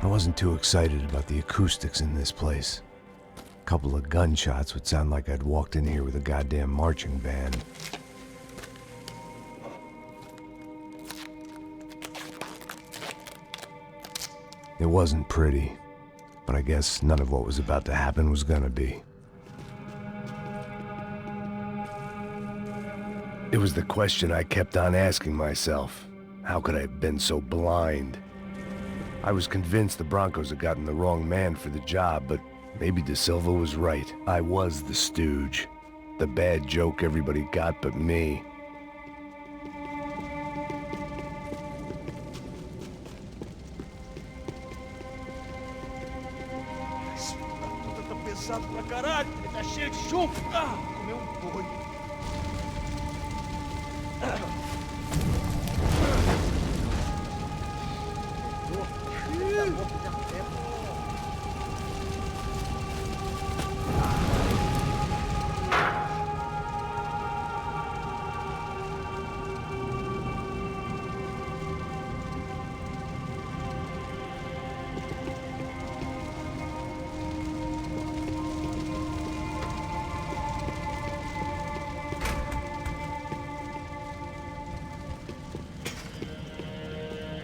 wasn't too excited about the acoustics in this place. A couple of gunshots would sound like I'd walked in here with a goddamn marching band. It wasn't pretty, but I guess none of what was about to happen was gonna be. It was the question I kept on asking myself. How could I have been so blind? I was convinced the Broncos had gotten the wrong man for the job, but maybe De Silva was right. I was the stooge. The bad joke everybody got but me. Tá pesado pra caralho, ele tá cheio de chumbo. Comeu boi.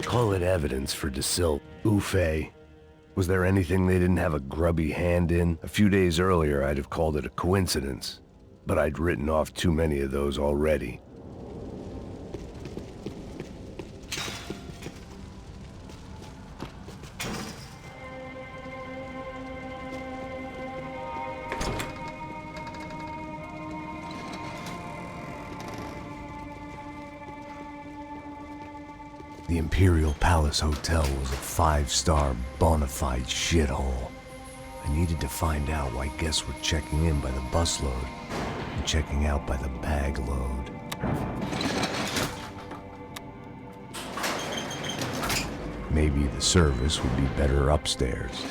Call it evidence for De Silva. Oofe. Was there anything they didn't have a grubby hand in? A few days earlier, I'd have called it a coincidence, but I'd written off too many of those already. The Imperial Palace Hotel was a five-star, bona fide shithole. I needed to find out why guests were checking in by the busload and checking out by the bag load. Maybe the service would be better upstairs.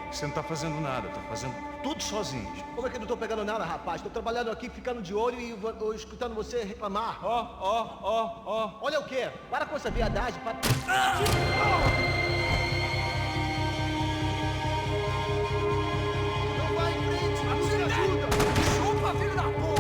Você não tá fazendo nada, tá fazendo tudo sozinho. Como é que eu não tô pegando nada, rapaz? Tô trabalhando aqui, ficando de olho e escutando você reclamar. Ó. Olha o quê? Para com essa viadagem. Para... Não vai em frente, me ajuda! Chupa, filho da porra!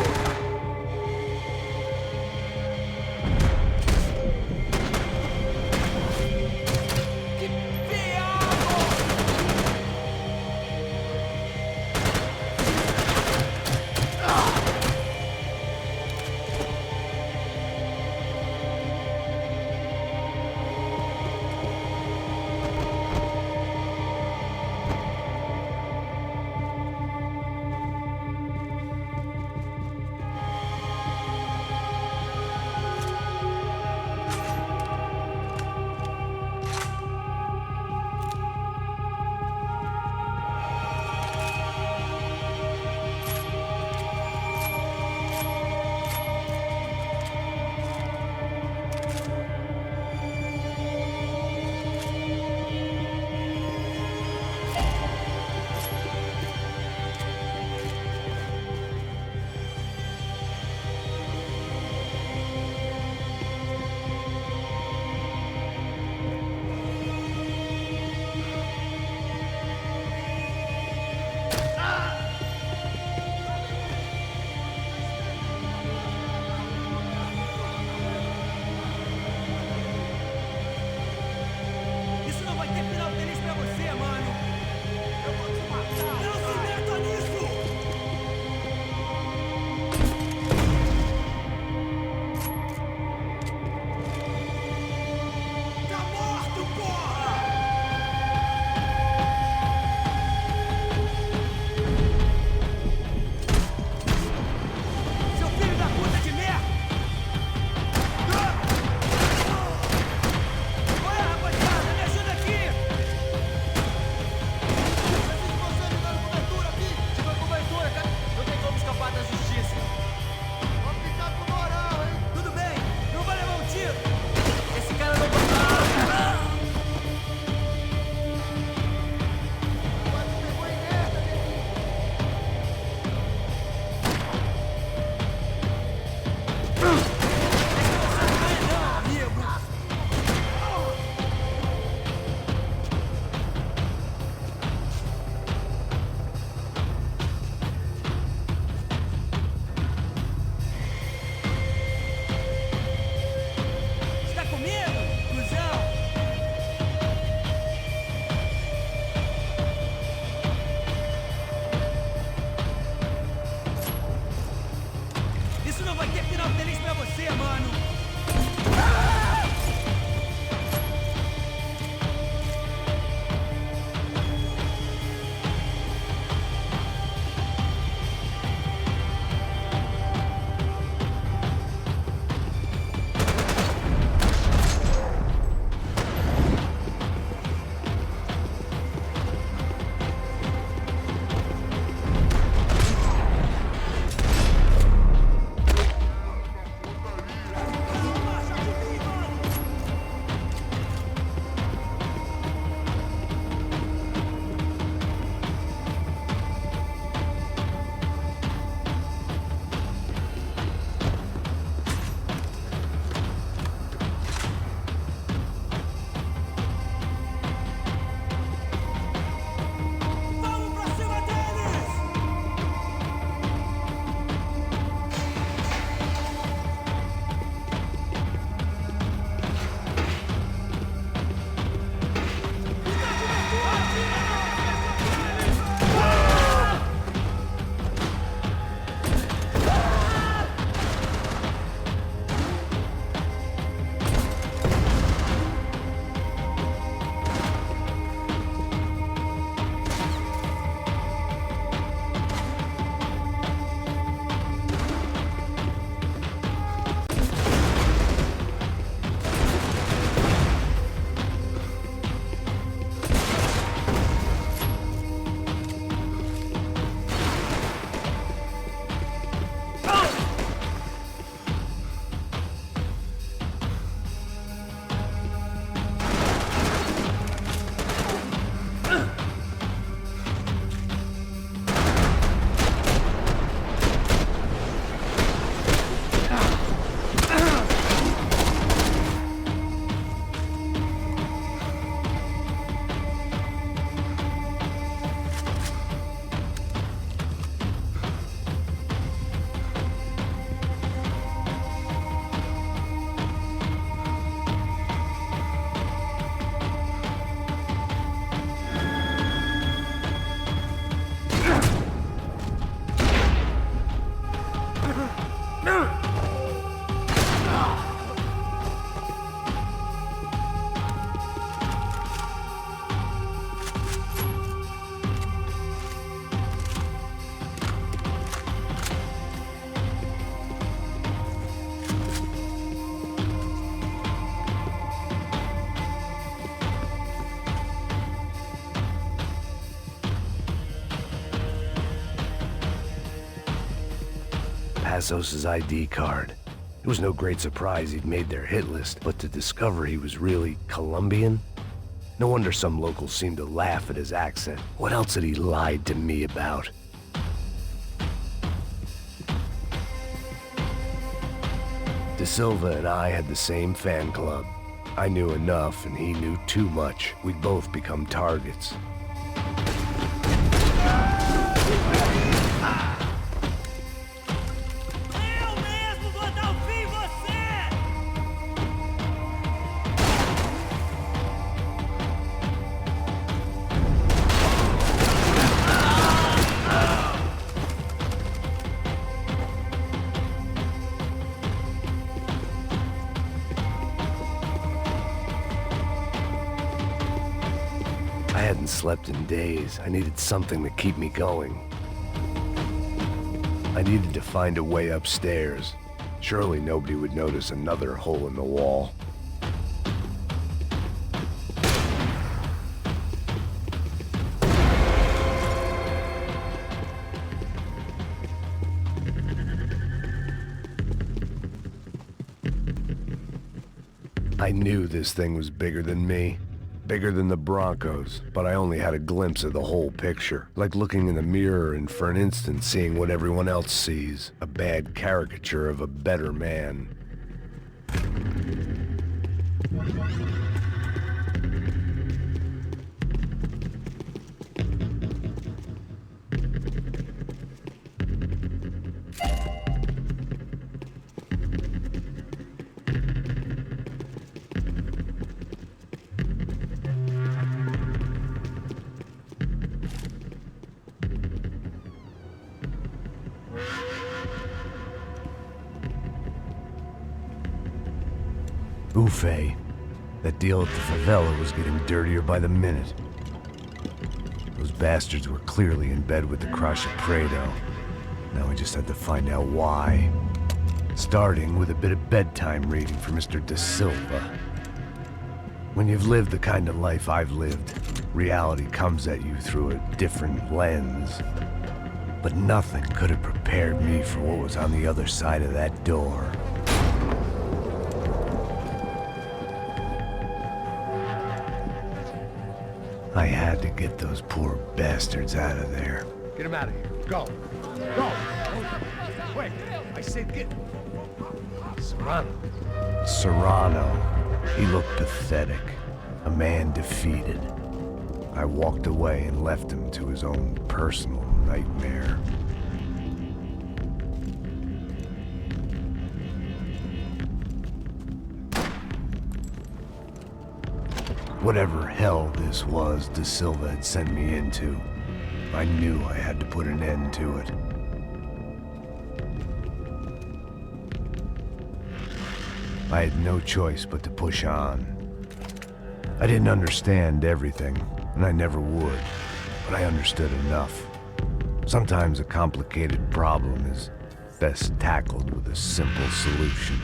Passos' ID card. It was no great surprise he'd made their hit list, but to discover he was really Colombian? No wonder some locals seemed to laugh at his accent. What else had he lied to me about? De Silva and I had the same fan club. I knew enough and he knew too much. We'd both become targets. I hadn't slept in days. I needed something to keep me going. I needed to find a way upstairs. Surely nobody would notice another hole in the wall. I knew this thing was bigger than me. Bigger than the Broncos, but I only had a glimpse of the whole picture. Like looking in the mirror and for an instant seeing what everyone else sees. A bad caricature of a better man. Buffet. That deal at the favela was getting dirtier by the minute. Those bastards were clearly in bed with the Crush of Prado. Now we just had to find out why. Starting with a bit of bedtime reading for Mr. De Silva. When you've lived the kind of life I've lived, reality comes at you through a different lens. But nothing could have prepared me for what was on the other side of that door. I had to get those poor bastards out of there. Get him out of here. Go. Go. Quick. I said get... Serrano. Serrano. He looked pathetic. A man defeated. I walked away and left him to his own personal nightmare. Whatever hell this was De Silva had sent me into, I knew I had to put an end to it. I had no choice but to push on. I didn't understand everything, and I never would, but I understood enough. Sometimes a complicated problem is best tackled with a simple solution.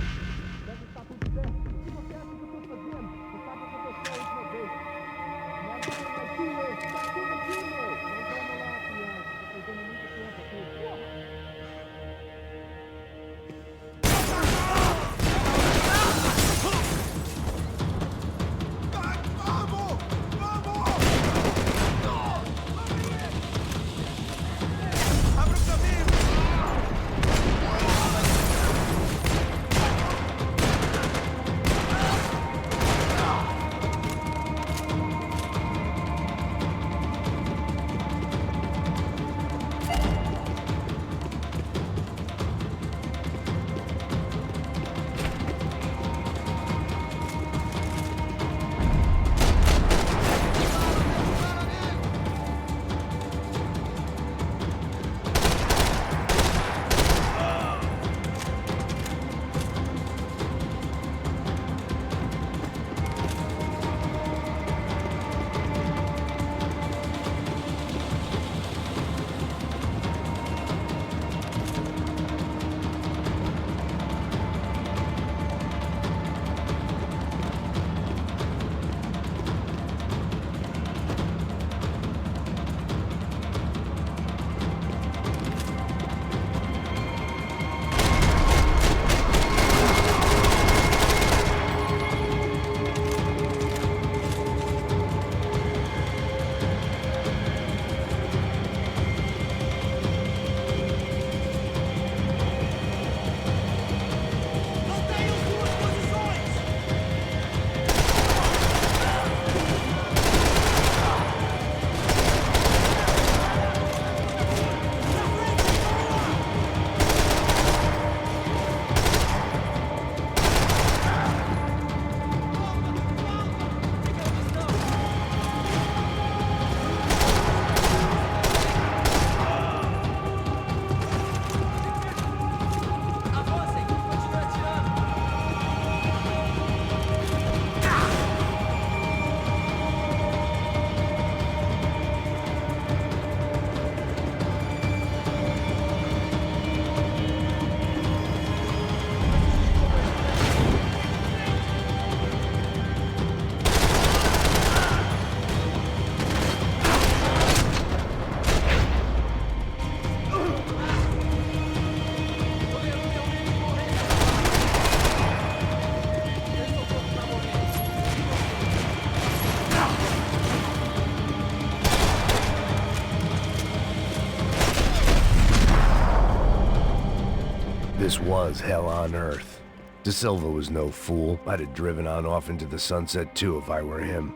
This was hell on earth. De Silva was no fool. I'd have driven on off into the sunset too if I were him.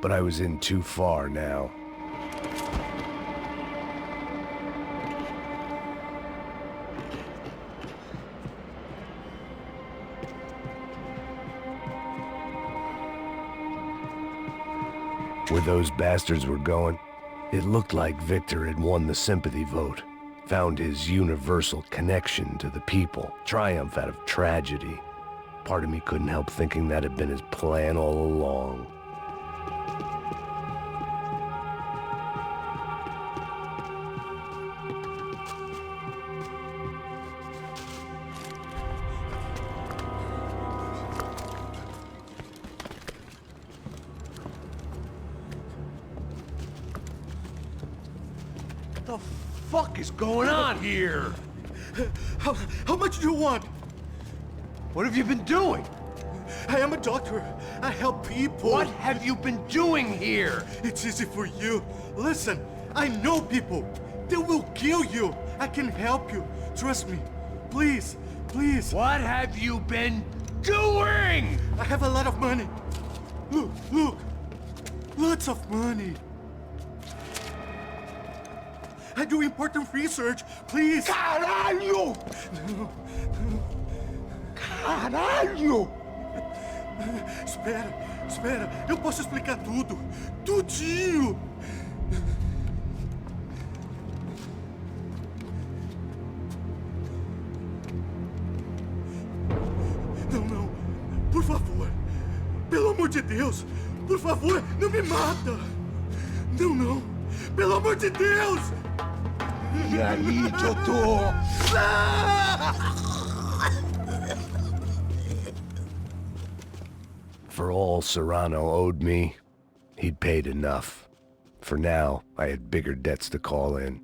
But I was in too far now. Where those bastards were going, it looked like Victor had won the sympathy vote, found his universal connection to the people, triumph out of tragedy. Part of me couldn't help thinking that had been his plan all along. What the fuck is going on here? How much do you want? What have you been doing? I am a doctor. I help people. What have you been doing here? It's easy for you. Listen, I know people. They will kill you. I can help you. Trust me. Please, please. What have you been doing? I have a lot of money. Look, look. Lots of money. I do important research. Please. Caralho! No. Caralho! Espera, espera. Eu posso explicar tudo. Tudinho. Não, não. Por favor. Pelo amor de Deus. Por favor, não me mata. Não, não. Pelo amor de Deus. E aí, doutor? For all Serrano owed me, he'd paid enough. For now, I had bigger debts to call in.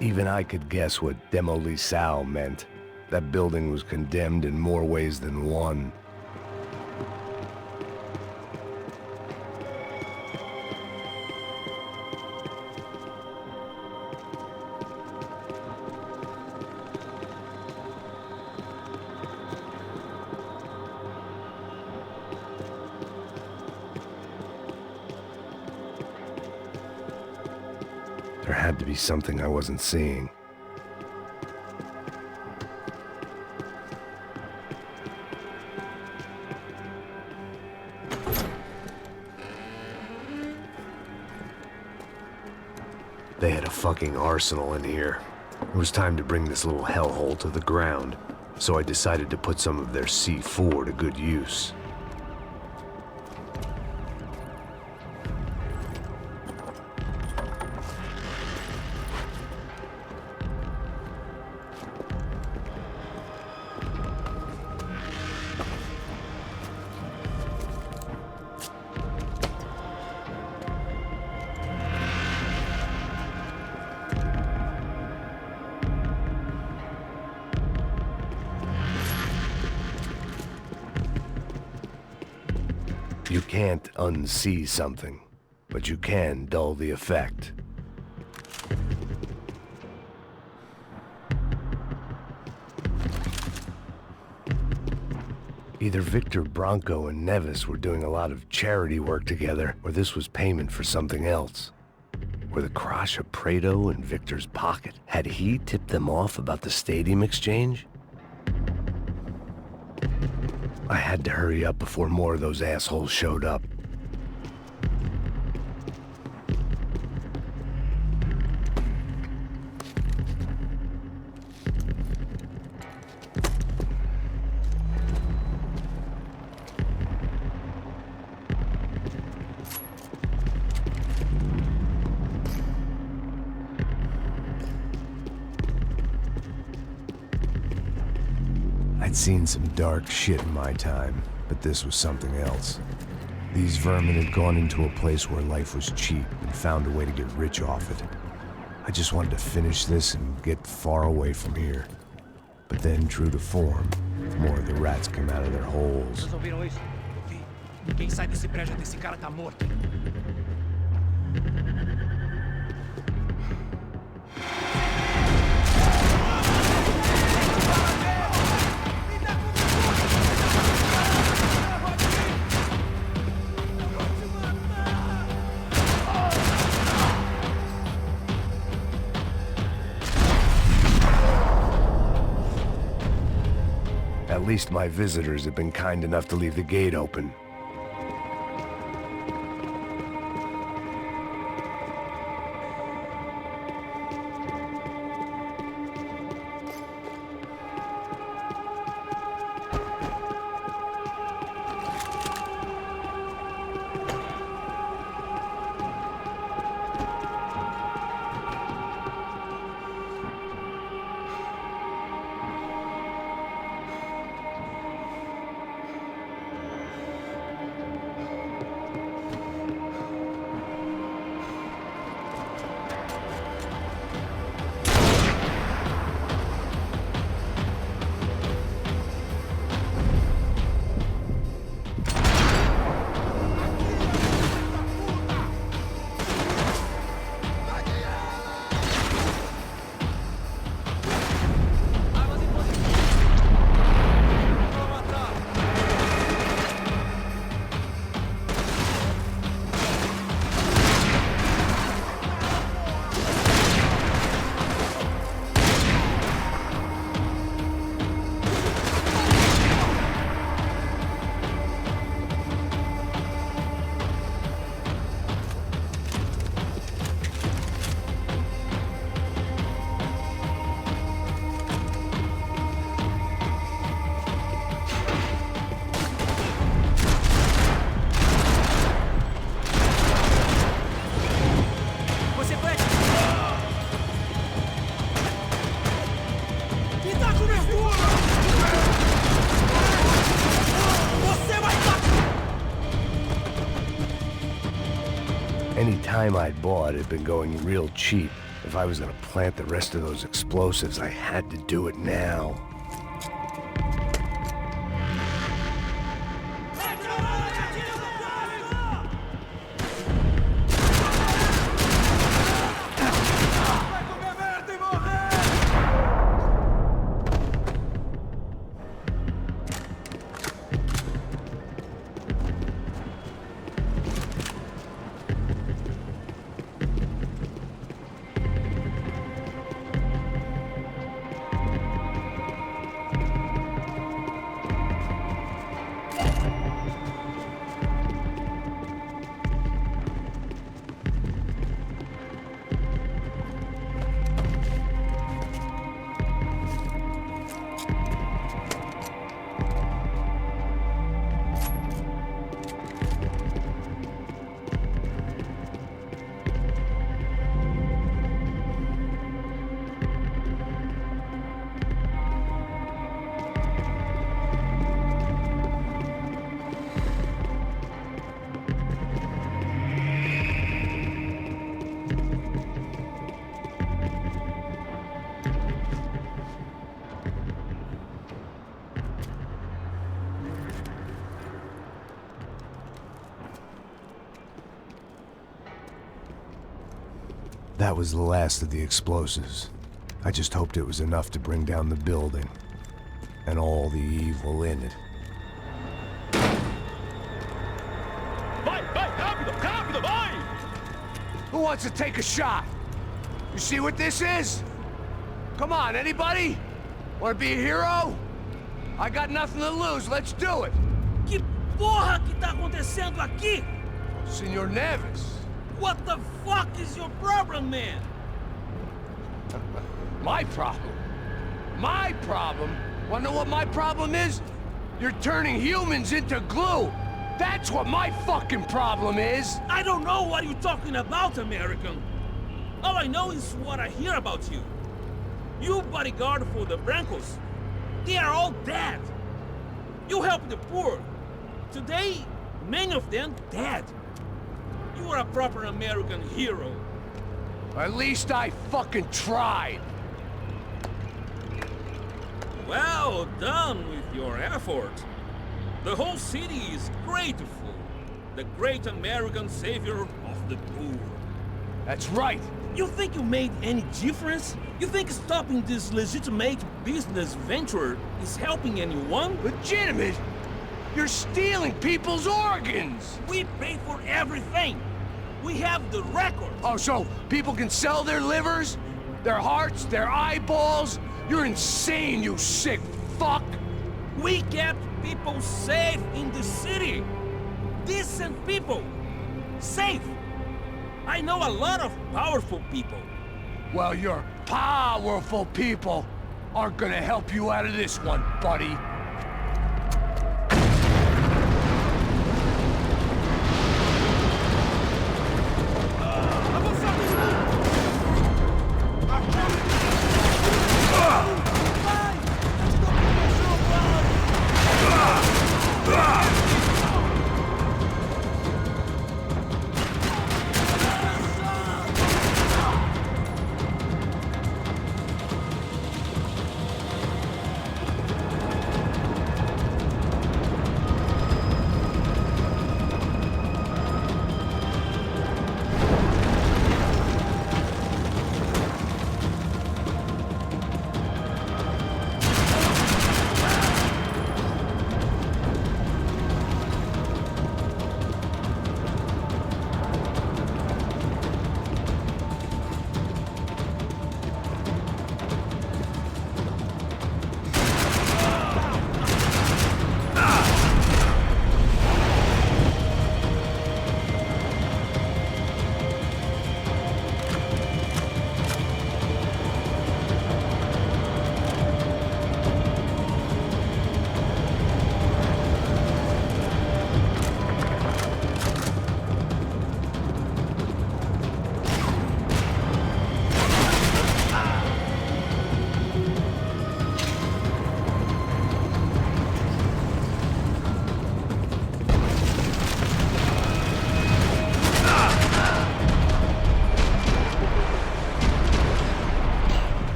Even I could guess what Demolição meant. That building was condemned in more ways than one. There had to be something I wasn't seeing. They had a fucking arsenal in here. It was time to bring this little hellhole to the ground, so I decided to put some of their C4 to good use. You can't unsee something, but you can dull the effect. Either Victor Branco and Neves were doing a lot of charity work together, or this was payment for something else. Were the Crash of Prado in Victor's pocket? Had he tipped them off about the stadium exchange? I had to hurry up before more of those assholes showed up. I'd seen some dark shit in my time, but this was something else. These vermin had gone into a place where life was cheap and found a way to get rich off it. I just wanted to finish this and get far away from here. But then, true to form, more of the rats came out of their holes. Ninguém sai desse prédio até esse cara tá morto. At least my visitors have been kind enough to leave the gate open. Any time I'd bought had been going real cheap. If I was gonna plant the rest of those explosives, I had to do it now. That was the last of the explosives. I just hoped it was enough to bring down the building and all the evil in it. Vai, rápido, rápido, vai! Who wants to take a shot? You see what this is? Come on, anybody? Want to be a hero? I got nothing to lose, let's do it! Que porra que tá acontecendo aqui? Senor Neves. What the fuck is your problem, man? My problem? My problem? Wanna know what my problem is? You're turning humans into glue! That's what my fucking problem is! I don't know what you're talking about, American. All I know is what I hear about you. You bodyguard for the Brancos. They are all dead. You help the poor. Today, many of them dead. You are a proper American hero. At least I fucking tried! Well done with your effort. The whole city is grateful. The great American savior of the poor. That's right. You think you made any difference? You think stopping this legitimate business venture is helping anyone? Legitimate? You're stealing people's organs! We pay for everything. We have the record. Oh, so people can sell their livers? Their hearts? Their eyeballs? You're insane, you sick fuck! We kept people safe in the city. Decent people. Safe. I know a lot of powerful people. Well, your powerful people aren't gonna help you out of this one, buddy.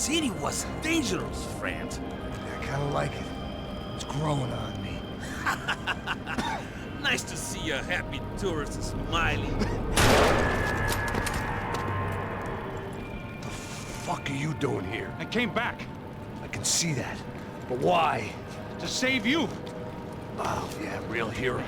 city was dangerous, friend. I kinda like it. It's growing on me. Nice to see a happy tourist smiling. The fuck are you doing here? I came back I can see that. But why? to save you. Oh, yeah, real hero.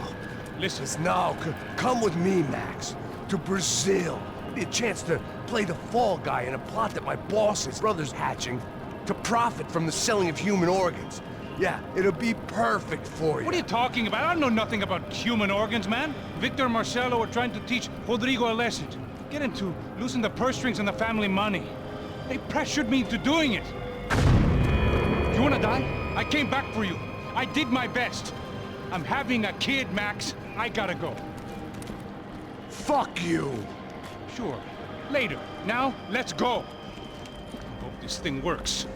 Listen, Now, come with me, Max. To Brazil. Be a chance to play the fall guy in a plot that my boss's brother's hatching to profit from the selling of human organs. Yeah, it'll be perfect for you. what are you talking about? I know nothing about human organs, man. Victor and Marcelo are trying to teach Rodrigo a lesson. Get him to loosen the purse strings and the family money. They pressured me into doing it. You wanna die? I came back for you. I did my best. I'm having a kid, Max. I gotta go. Fuck you! Sure. Later. Now, let's go. Hope this thing works.